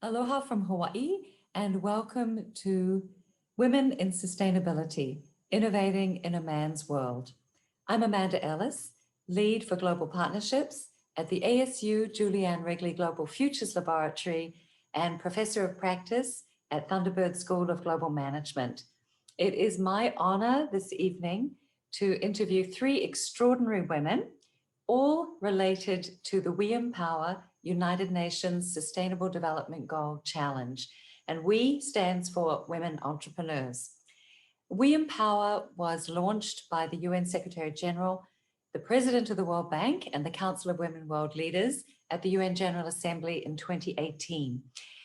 Aloha from Hawaii, and welcome to Women in Sustainability, Innovating in a Man's World. I'm Amanda Ellis, lead for Global Partnerships at the ASU Julianne Wrigley Global Futures Laboratory and Professor of Practice at Thunderbird School of Global Management. It is my honor this evening to interview three extraordinary women, all related to the We Empower United Nations Sustainable Development Goal Challenge, and WE stands for Women Entrepreneurs. We Empower was launched by the UN Secretary General, the President of the World Bank, and the Council of Women World Leaders at the UN General Assembly in 2018.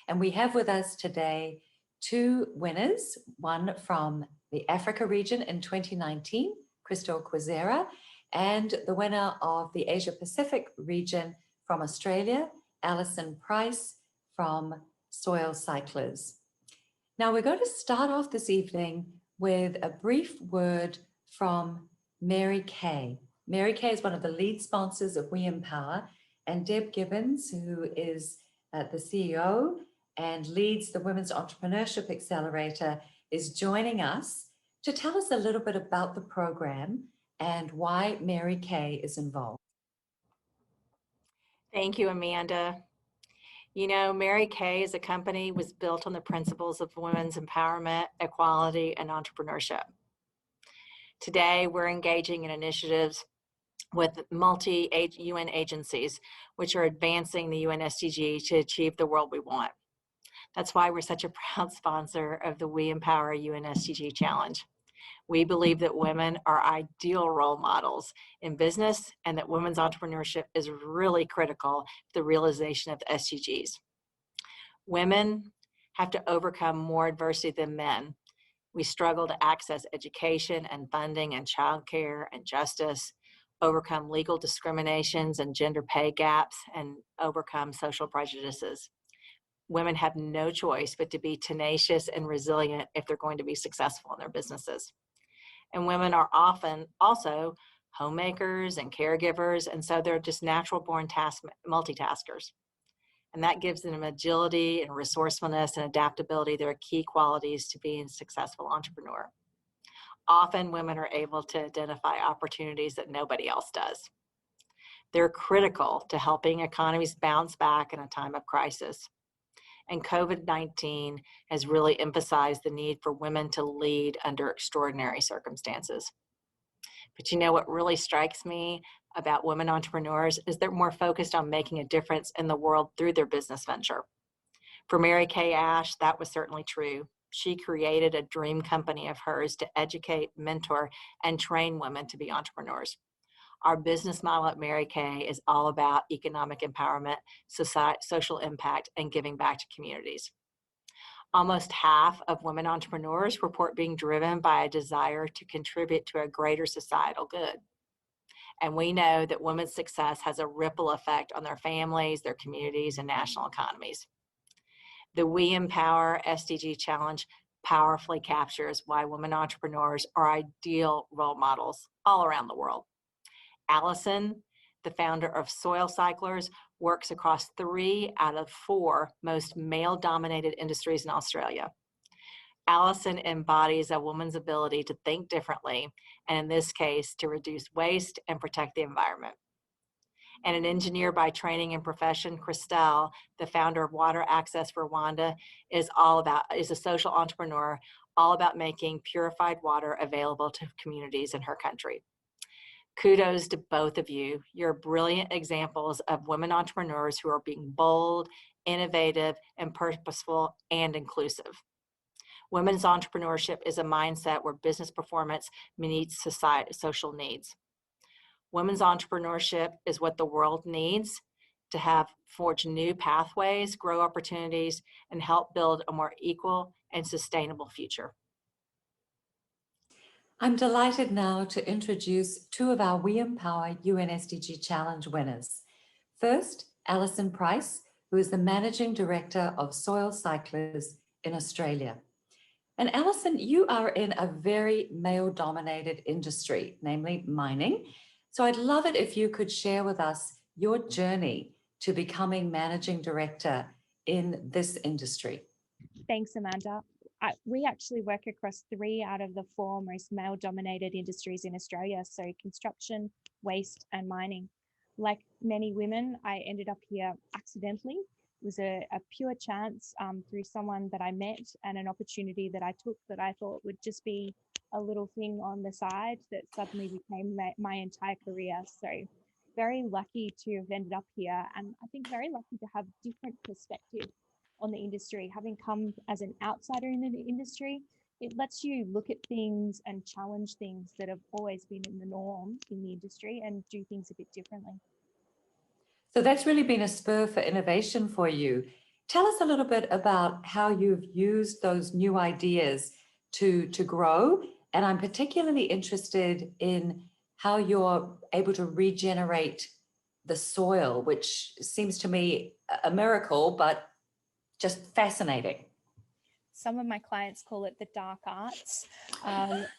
And we have with us today two winners, one from the Africa region in 2019, Christelle Quizzera, and the winner of the Asia Pacific region from Australia, Alison Price from Soil Cyclers. Now we're going to start off this evening with a brief word from Mary Kay. Mary Kay is one of the lead sponsors of We Empower, and Deb Gibbons, who is the CEO and leads the Women's Entrepreneurship Accelerator, is joining us to tell us a little bit about the program and why Mary Kay is involved. Thank you, Amanda. You know, Mary Kay as a company was built on the principles of women's empowerment, equality, and entrepreneurship. Today, we're engaging in initiatives with multi-UN agencies, which are advancing the UN SDG to achieve the world we want. That's why we're such a proud sponsor of the We Empower UN SDG Challenge. We believe that women are ideal role models in business and that women's entrepreneurship is really critical to the realization of the SDGs. Women have to overcome more adversity than men. We struggle to access education and funding and childcare and justice, overcome legal discriminations and gender pay gaps, and overcome social prejudices. Women have no choice but to be tenacious and resilient if they're going to be successful in their businesses. And women are often also homemakers and caregivers, and so they're just natural born multitaskers. And that gives them agility and resourcefulness and adaptability. They're key qualities to being a successful entrepreneur. Often women are able to identify opportunities that nobody else does. They're critical to helping economies bounce back in a time of crisis. And COVID-19 has really emphasized the need for women to lead under extraordinary circumstances. But you know what really strikes me about women entrepreneurs is they're more focused on making a difference in the world through their business venture. For Mary Kay Ash, that was certainly true. She created a dream company of hers to educate, mentor, and train women to be entrepreneurs. Our business model at Mary Kay is all about economic empowerment, social impact, and giving back to communities. Almost half of women entrepreneurs report being driven by a desire to contribute to a greater societal good. And we know that women's success has a ripple effect on their families, their communities, and national economies. The We Empower SDG Challenge powerfully captures why women entrepreneurs are ideal role models all around the world. Alison, the founder of Soil Cyclers, works across 3 out of 4 most male-dominated industries in Australia. Alison embodies a woman's ability to think differently, and in this case, to reduce waste and protect the environment. And an engineer by training and profession, Christelle, the founder of Water Access for Rwanda, is a social entrepreneur, all about making purified water available to communities in her country. Kudos to both of you. You're brilliant examples of women entrepreneurs who are being bold, innovative, and purposeful and inclusive. Women's entrepreneurship is a mindset where business performance meets social needs. Women's entrepreneurship is what the world needs to forge new pathways, grow opportunities, and help build a more equal and sustainable future. I'm delighted now to introduce 2 of our We Empower UN SDG Challenge winners. First, Alison Price, who is the Managing Director of Soil Cyclers in Australia. And Alison, you are in a very male-dominated industry, namely mining. So I'd love it if you could share with us your journey to becoming Managing Director in this industry? Thanks, Amanda. We actually work across 3 out of the 4 most male-dominated industries in Australia, so construction, waste, and mining. Like many women, I ended up here accidentally. It was a pure chance through someone that I met and an opportunity that I took that I thought would just be a little thing on the side that suddenly became my entire career. So very lucky to have ended up here, and I think very lucky to have different perspective on the industry. Having come as an outsider in the industry, it lets you look at things and challenge things that have always been in the norm in the industry and do things a bit differently. So that's really been a spur for innovation for you. Tell us a little bit about how you've used those new ideas to grow. And I'm particularly interested in how you're able to regenerate the soil, which seems to me a miracle, but just fascinating. Some of my clients call it the dark arts.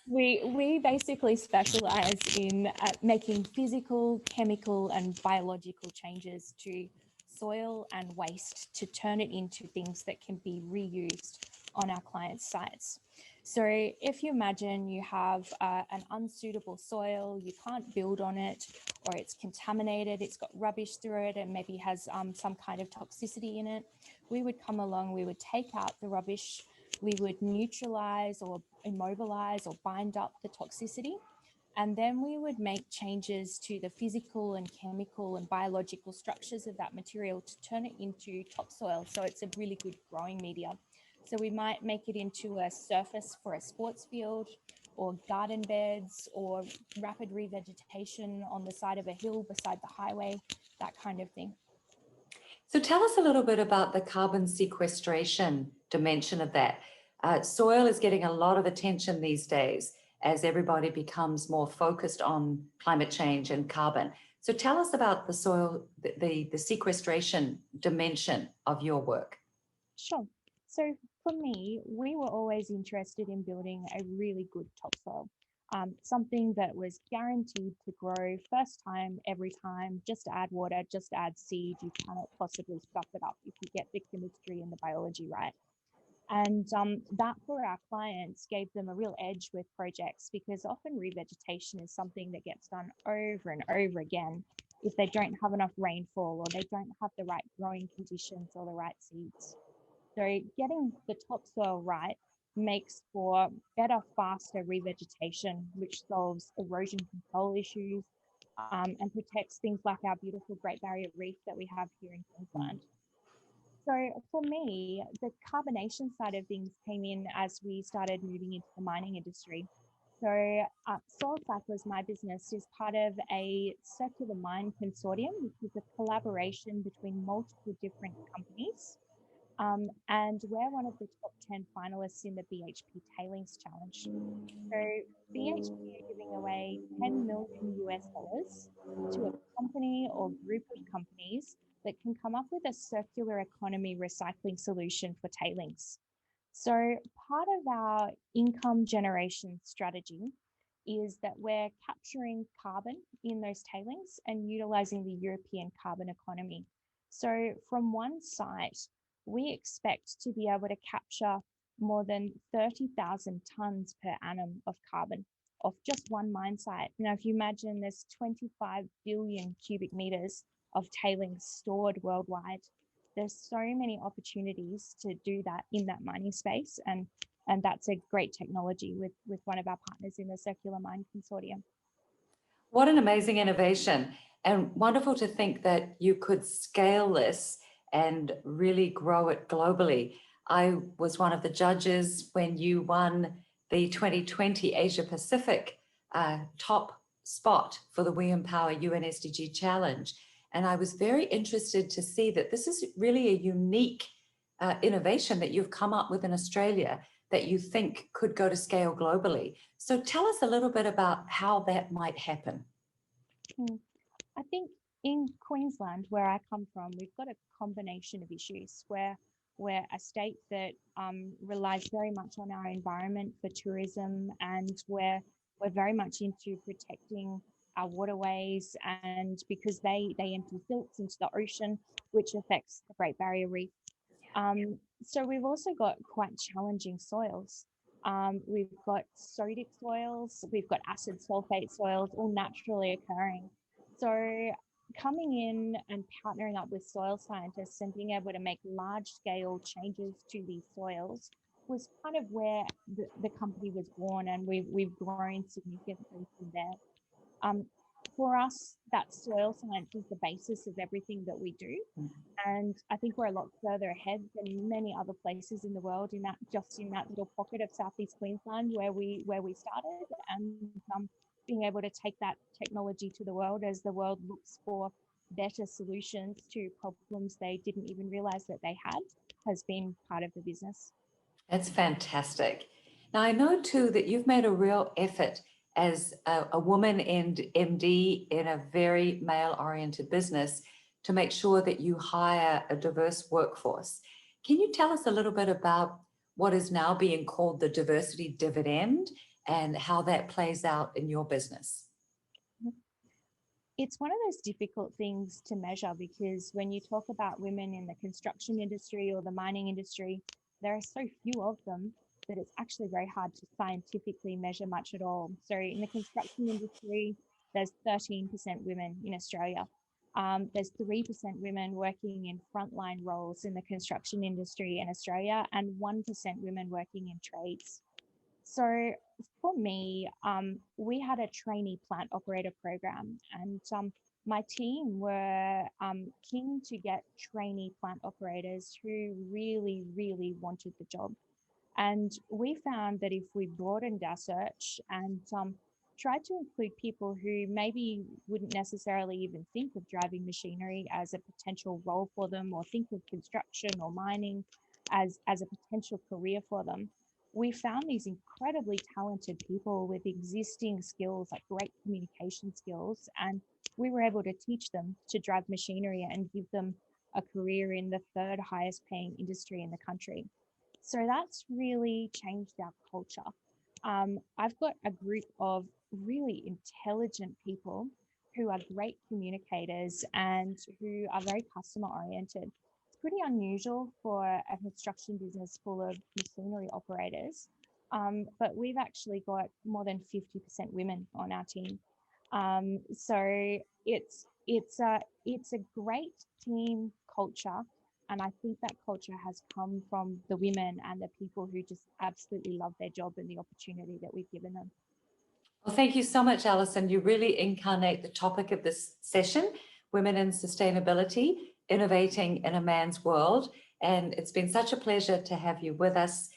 We basically specialize in making physical, chemical, and biological changes to soil and waste to turn it into things that can be reused on our clients' sites. So if you imagine you have an unsuitable soil, you can't build on it, or it's contaminated, it's got rubbish through it, and maybe has some kind of toxicity in it, we would come along, we would take out the rubbish, we would neutralize or immobilize or bind up the toxicity, and then we would make changes to the physical and chemical and biological structures of that material to turn it into topsoil, so it's a really good growing media. So we might make it into a surface for a sports field, or garden beds, or rapid revegetation on the side of a hill beside the highway, that kind of thing. So tell us a little bit about the carbon sequestration dimension of that. Soil is getting a lot of attention these days as everybody becomes more focused on climate change and carbon. So tell us about the soil, the sequestration dimension of your work. Sure. So for me, we were always interested in building a really good topsoil, something that was guaranteed to grow first time, every time, just add water, just add seed. You cannot possibly stuff it up if you get the chemistry and the biology right. And that for our clients gave them a real edge with projects, because often revegetation is something that gets done over and over again if they don't have enough rainfall, or they don't have the right growing conditions or the right seeds. So getting the topsoil right makes for better, faster revegetation, which solves erosion control issues and protects things like our beautiful Great Barrier Reef that we have here in Queensland. So for me, the carbonation side of things came in as we started moving into the mining industry. So Soil Cycle is my business, is part of a Circular Mine Consortium, which is a collaboration between multiple different companies. And we're one of the top 10 finalists in the BHP Tailings Challenge. So BHP are giving away $10 million US to a company or group of companies that can come up with a circular economy recycling solution for tailings. So part of our income generation strategy is that we're capturing carbon in those tailings and utilizing the European carbon economy. So from one site, we expect to be able to capture more than 30,000 tons per annum of carbon off just one mine site. Now, if you imagine there's 25 billion cubic meters of tailings stored worldwide, there's so many opportunities to do that in that mining space. And that's a great technology with one of our partners in the Circular Mine Consortium. What an amazing innovation, and wonderful to think that you could scale this and really grow it globally. I was one of the judges when you won the 2020 Asia Pacific top spot for the We Empower UN SDG Challenge. And I was very interested to see that this is really a unique innovation that you've come up with in Australia that you think could go to scale globally. So tell us a little bit about how that might happen. I think in Queensland, where I come from, we've got a combination of issues where we're a state that relies very much on our environment for tourism, and we're very much into protecting our waterways, and because they empty silts into the ocean, which affects the Great Barrier Reef. So we've also got quite challenging soils. We've got sodic soils, we've got acid sulfate soils, all naturally occurring. So coming in and partnering up with soil scientists and being able to make large scale changes to these soils was kind of where the company was born, and we've grown significantly from there. For us, that soil science is the basis of everything that we do. And I think we're a lot further ahead than many other places in the world in that little pocket of Southeast Queensland where we started, and being able to take that technology to the world as the world looks for better solutions to problems they didn't even realize that they had has been part of the business. That's fantastic. Now, I know too that you've made a real effort as a woman and MD in a very male-oriented business to make sure that you hire a diverse workforce. Can you tell us a little bit about what is now being called the Diversity Dividend and how that plays out in your business? It's one of those difficult things to measure, because when you talk about women in the construction industry or the mining industry, there are so few of them that it's actually very hard to scientifically measure much at all. So in the construction industry, there's 13% women in Australia. There's 3% women working in frontline roles in the construction industry in Australia, and 1% women working in trades. So for me, we had a trainee plant operator program, and my team were keen to get trainee plant operators who really, really wanted the job. And we found that if we broadened our search and tried to include people who maybe wouldn't necessarily even think of driving machinery as a potential role for them, or think of construction or mining as a potential career for them, we found these incredibly talented people with existing skills, like great communication skills, and we were able to teach them to drive machinery and give them a career in the third highest paying industry in the country. So that's really changed our culture. I've got a group of really intelligent people who are great communicators and who are very customer oriented. It's pretty unusual for a construction business full of machinery operators, but we've actually got more than 50% women on our team. So it's a great team culture. And I think that culture has come from the women and the people who just absolutely love their job and the opportunity that we've given them. Well, thank you so much, Alison. You really incarnate the topic of this session, women in sustainability, innovating in a man's world. And it's been such a pleasure to have you with us.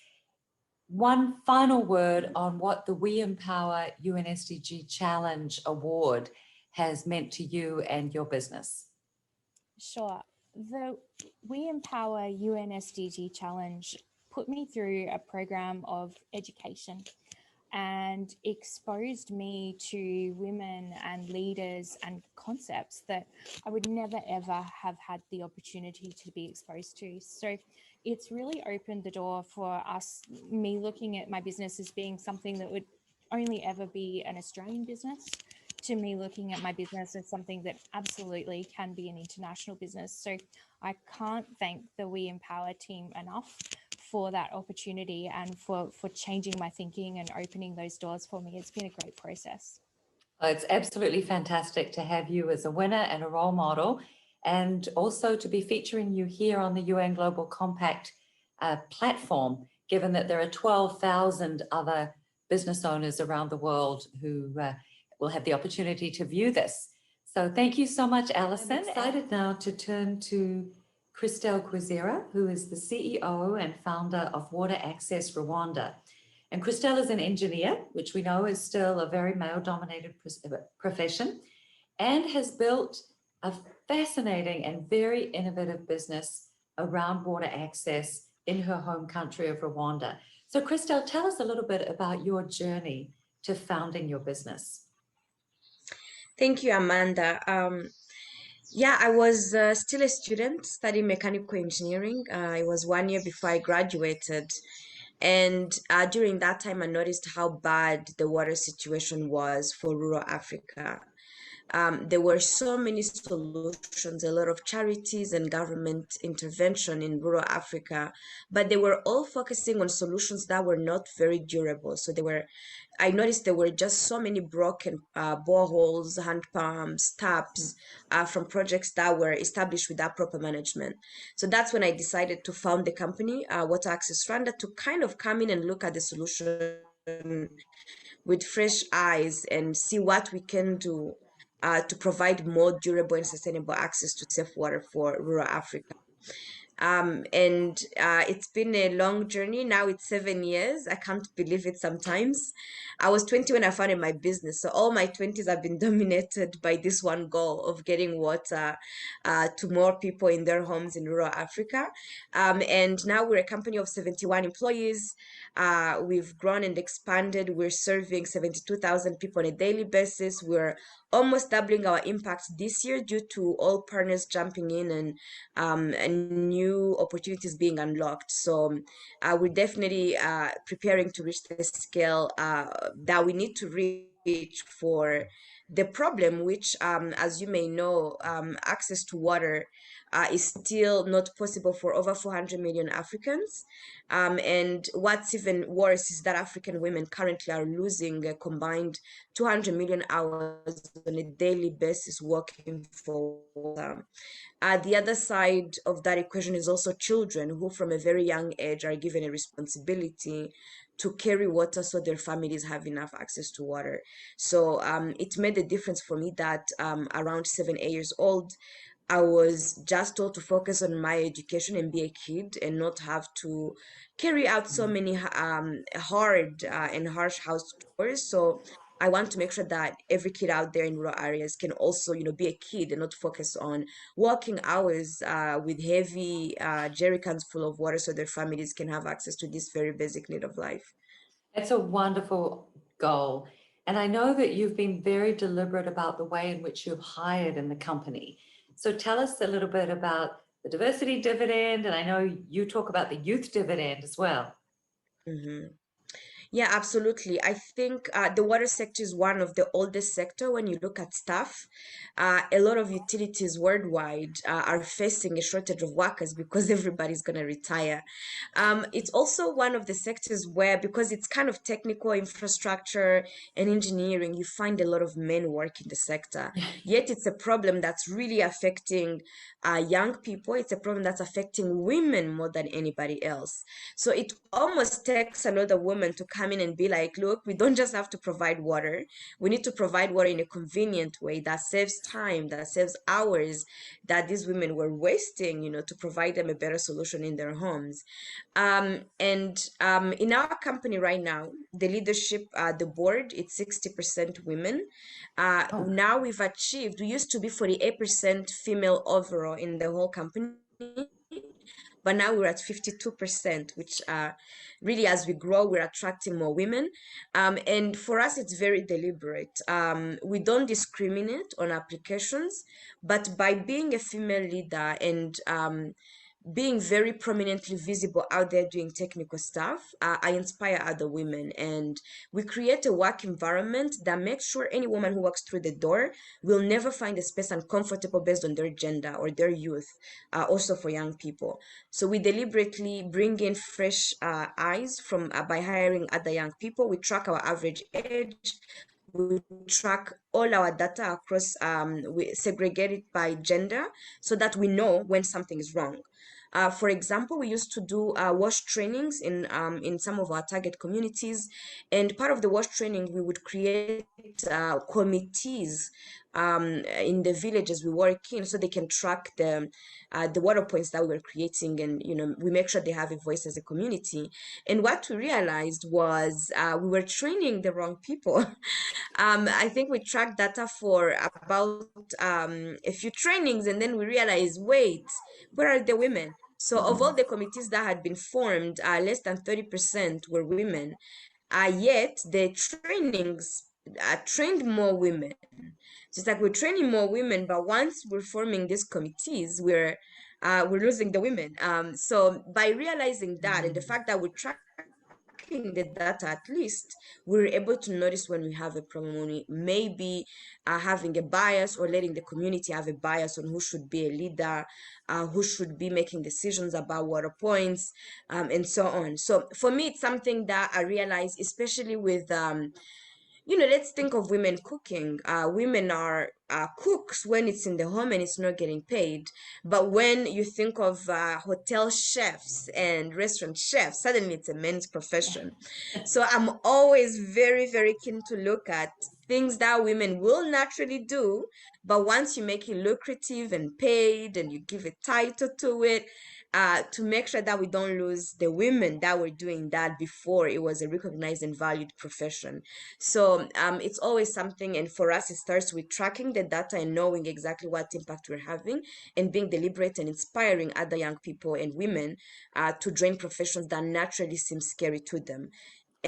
One final word on what the We Empower UN SDG Challenge Award has meant to you and your business. Sure. The We Empower UN SDG Challenge put me through a program of education and exposed me to women and leaders and concepts that I would never ever have had the opportunity to be exposed to. So it's really opened the door for us, me looking at my business as being something that would only ever be an Australian business, to me looking at my business as something that absolutely can be an international business. So I can't thank the We Empower team enough for that opportunity and for changing my thinking and opening those doors for me. It's been a great process. It's absolutely fantastic to have you as a winner and a role model, and also to be featuring you here on the UN Global Compact platform, given that there are 12,000 other business owners around the world who will have the opportunity to view this. So thank you so much, Alison. I'm excited now to turn to Christelle Quizzera, who is the CEO and founder of Water Access Rwanda. And Christelle is an engineer, which we know is still a very male-dominated profession, and has built a fascinating and very innovative business around water access in her home country of Rwanda. So Christelle, tell us a little bit about your journey to founding your business. Thank you, Amanda. Yeah, I was still a student studying mechanical engineering. It was 1 year before I graduated. And during that time, I noticed how bad the water situation was for rural Africa. there were so many solutions, a lot of charities and government intervention in rural Africa, but they were all focusing on solutions that were not very durable. So I noticed there were just so many broken boreholes, hand pumps, taps from projects that were established without proper management. So that's when I decided to found the company, Water Access Rwanda, to kind of come in and look at the solution with fresh eyes and see what we can do to provide more durable and sustainable access to safe water for rural Africa. And it's been a long journey. Now it's 7 years. I can't believe it sometimes. I was 20 when I founded my business. So all my 20s have been dominated by this one goal of getting water to more people in their homes in rural Africa. And now we're a company of 71 employees. We've grown and expanded. We're serving 72,000 people on a daily basis. We're almost doubling our impact this year due to all partners jumping in and new opportunities being unlocked. So we're definitely preparing to reach the scale that we need to reach for the problem, which, as you may know, access to water is still not possible for over 400 million Africans. And what's even worse is that African women currently are losing a combined 200 million hours on a daily basis working for water. The other side of that equation is also children who from a very young age are given a responsibility to carry water so their families have enough access to water. So it made a difference for me that around 7, 8 years old, I was just told to focus on my education and be a kid and not have to carry out so many hard and harsh house chores. So I want to make sure that every kid out there in rural areas can also, be a kid and not focus on working hours with heavy jerry cans full of water so their families can have access to this very basic need of life. It's a wonderful goal. And I know that you've been very deliberate about the way in which you've hired in the company. So tell us a little bit about the diversity dividend. And I know you talk about the youth dividend as well. Mm-hmm. Yeah, absolutely. I think the water sector is one of the oldest sector when you look at staff. A lot of utilities worldwide are facing a shortage of workers because everybody's going to retire. It's also one of the sectors where, because it's kind of technical infrastructure and engineering, you find a lot of men work in the sector. Yet it's a problem that's really affecting young people. It's a problem that's affecting women more than anybody else. So it almost takes another woman to come in and be like, look, we don't just have to provide water. We need to provide water in a convenient way that saves time, that saves hours that these women were wasting, to provide them a better solution in their homes. And in our company right now, the leadership, the board, it's 60% women. Now we used to be 48% female overall in the whole company. But now we're at 52%, which really, as we grow, we're attracting more women. And for us, it's very deliberate. We don't discriminate on applications, but by being a female leader and being very prominently visible out there doing technical stuff, I inspire other women, and we create a work environment that makes sure any woman who walks through the door will never find a space uncomfortable based on their gender or their youth, also for young people. So we deliberately bring in fresh eyes from by hiring other young people. We track our average age. We track all our data across, we segregate it by gender so that we know when something is wrong. For example, we used to do WASH trainings in some of our target communities, and part of the WASH training, we would create committees in the villages we work in, so they can track the water points that we were creating, and we make sure they have a voice as a community. And what we realized was we were training the wrong people. I think we tracked data for about a few trainings, and then we realized, wait, where are the women? So of all the committees that had been formed, less than 30% were women. Yet the trainings trained more women. So it's like we're training more women, but once we're forming these committees, we're losing the women. So by realizing that and the fact that we're tracking tracking the data, at least we're able to notice when we have a problem, when we maybe are having a bias or letting the community have a bias on who should be a leader, who should be making decisions about water points, and so on. So for me, it's something that I realize, especially with let's think of women cooking. Women are cooks when it's in the home and it's not getting paid. But when you think of hotel chefs and restaurant chefs, suddenly it's a men's profession. So I'm always very, very keen to look at things that women will naturally do. But once you make it lucrative and paid and you give a title to it, to make sure that we don't lose the women that were doing that before it was a recognized and valued profession. So it's always something, and for us, it starts with tracking the data and knowing exactly what impact we're having, and being deliberate and inspiring other young people and women to join professions that naturally seem scary to them.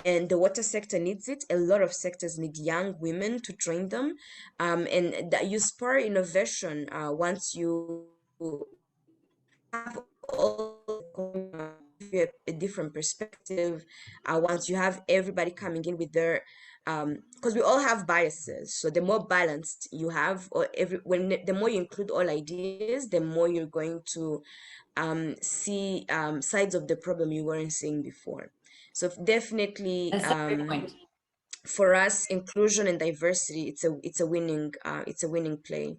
And the water sector needs it. A lot of sectors need young women to train them, and that you spur innovation once you have all a different perspective, once you have everybody coming in with their because we all have biases, so the more balanced you have, or the more you include all ideas, the more you're going to see sides of the problem you weren't seeing before. So definitely, That's such a good point. for us, inclusion and diversity, it's a winning play.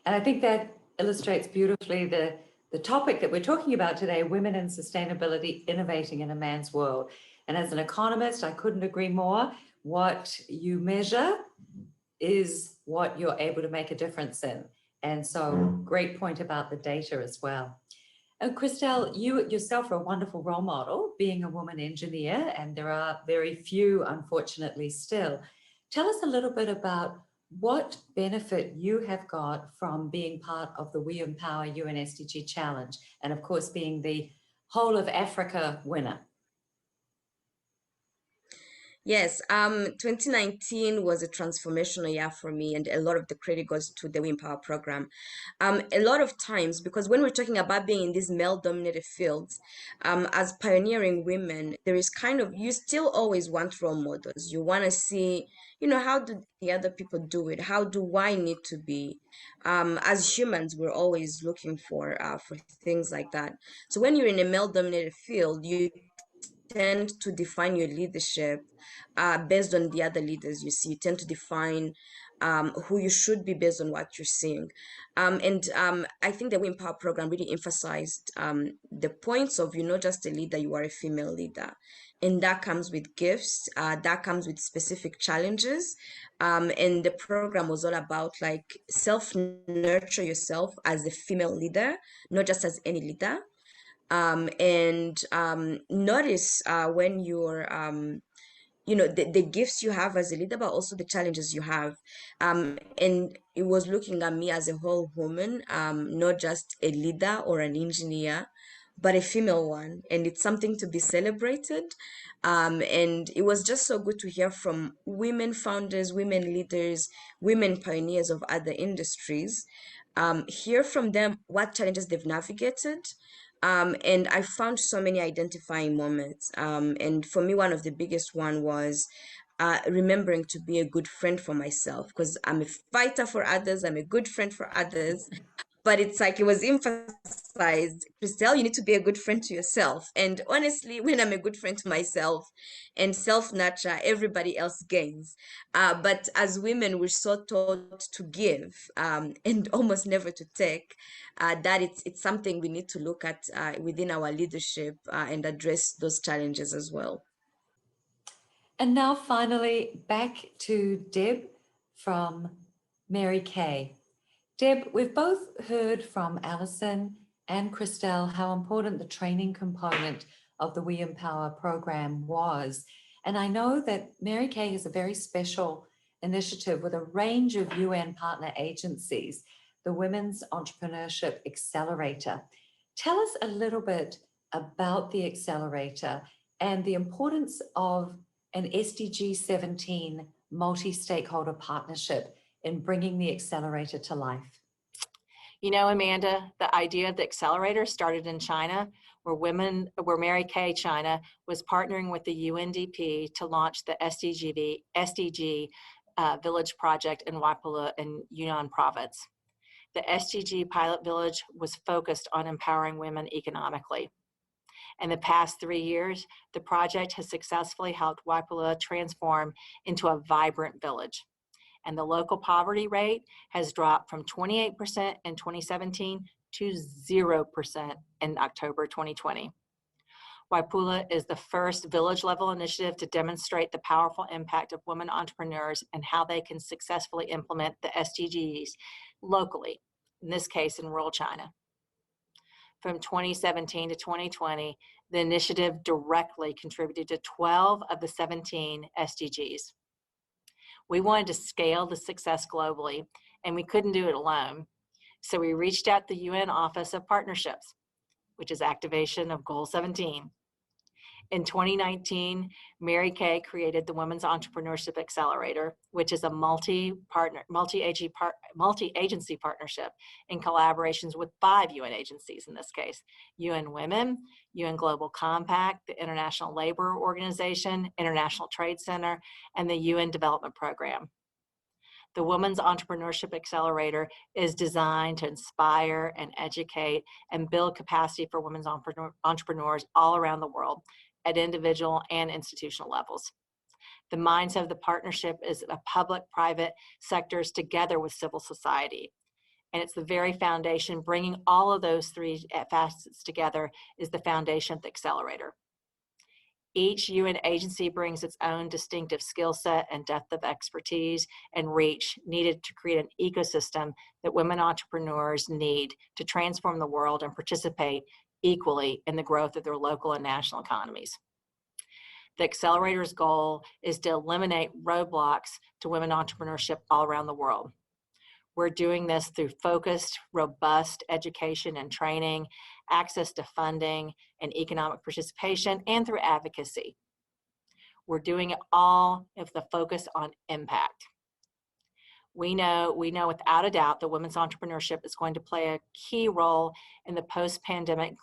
And I think that illustrates beautifully the topic that we're talking about today, women in sustainability, innovating in a man's world. And as an economist, I couldn't agree more. What you measure is what you're able to make a difference in. And so great point about the data as well. And Christelle, you yourself are a wonderful role model, being a woman engineer, and there are very few, unfortunately, still. Tell us a little bit about what benefit you have got from being part of the We Empower UN SDG Challenge, and of course, being the whole of Africa winner. Yes, 2019 was a transformational year for me, and a lot of the credit goes to the We Empower program. A lot of times, because when we're talking about being in these male-dominated fields, as pioneering women, there is you still always want role models. You want to see, how do the other people do it? How do I need to be? As humans, we're always looking for things like that. So when you're in a male-dominated field, you tend to define your leadership based on the other leaders you see. You tend to define who you should be based on what you're seeing. And I think the We Empower program really emphasized the points of you're not just a leader, you are a female leader. And that comes with gifts, that comes with specific challenges. And the program was all about like self-nurture yourself as a female leader, not just as any leader. And notice when you're the gifts you have as a leader, but also the challenges you have. And it was looking at me as a whole woman, not just a leader or an engineer, but a female one. And it's something to be celebrated. And it was just so good to hear from women founders, women leaders, women pioneers of other industries, hear from them what challenges they've navigated. And I found so many identifying moments. And for me, one of the biggest one was remembering to be a good friend for myself, because I'm a fighter for others, I'm a good friend for others. But it's like it was emphasized, Christelle, you need to be a good friend to yourself. And honestly, when I'm a good friend to myself and self-nurture, everybody else gains. But as women, we're so taught to give and almost never to take, that it's something we need to look at within our leadership and address those challenges as well. And now finally, back to Deb from Mary Kay. Deb, we've both heard from Alison and Christelle how important the training component of the We Empower program was. And I know that Mary Kay has a very special initiative with a range of UN partner agencies, the Women's Entrepreneurship Accelerator. Tell us a little bit about the Accelerator and the importance of an SDG 17 multi-stakeholder partnership in bringing the Accelerator to life. You know, Amanda, the idea of the Accelerator started in China, where Mary Kay China was partnering with the UNDP to launch the SDG Village Project in Waipula in Yunnan Province. The SDG Pilot Village was focused on empowering women economically. In the past 3 years, the project has successfully helped Waipula transform into a vibrant village. And the local poverty rate has dropped from 28% in 2017 to 0% in October 2020. Waipula is the first village-level initiative to demonstrate the powerful impact of women entrepreneurs and how they can successfully implement the SDGs locally, in this case in rural China. From 2017 to 2020, the initiative directly contributed to 12 of the 17 SDGs. We wanted to scale the success globally, and we couldn't do it alone. So we reached out to the UN Office of Partnerships, which is activation of Goal 17. In 2019, Mary Kay created the Women's Entrepreneurship Accelerator, which is a multi-agency partnership in collaborations with 5 UN agencies in this case: UN Women, UN Global Compact, the International Labor Organization, International Trade Center, and the UN Development Program. The Women's Entrepreneurship Accelerator is designed to inspire and educate and build capacity for women's entrepreneurs all around the world at individual and institutional levels. The mindset of the partnership is a public-private sectors together with civil society. And it's the very foundation, bringing all of those 3 facets together is the foundation of the Accelerator. Each UN agency brings its own distinctive skill set and depth of expertise and reach needed to create an ecosystem that women entrepreneurs need to transform the world and participate equally in the growth of their local and national economies. The Accelerator's goal is to eliminate roadblocks to women entrepreneurship all around the world. We're doing this through focused, robust education and training, access to funding and economic participation, and through advocacy. We're doing it all with the focus on impact. We know without a doubt that women's entrepreneurship is going to play a key role in the post-pandemic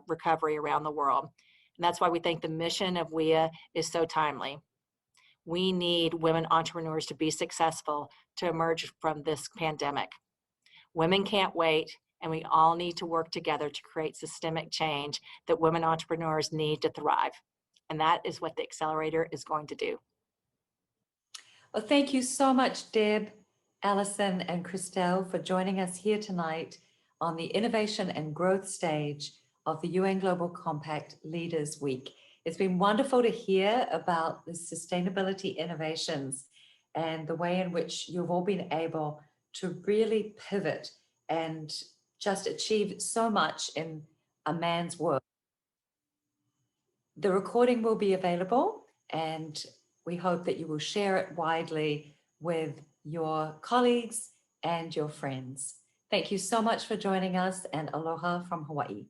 recovery around the world. And that's why we think the mission of WIA is so timely. We need women entrepreneurs to be successful to emerge from this pandemic. Women can't wait, and we all need to work together to create systemic change that women entrepreneurs need to thrive. And that is what the Accelerator is going to do. Well, thank you so much, Deb, Alison, and Christelle for joining us here tonight on the Innovation and Growth stage of the UN Global Compact Leaders Week. It's been wonderful to hear about the sustainability innovations and the way in which you've all been able to really pivot and just achieve so much in a man's work. The recording will be available, and we hope that you will share it widely with your colleagues and your friends. Thank you so much for joining us, and aloha from Hawaii.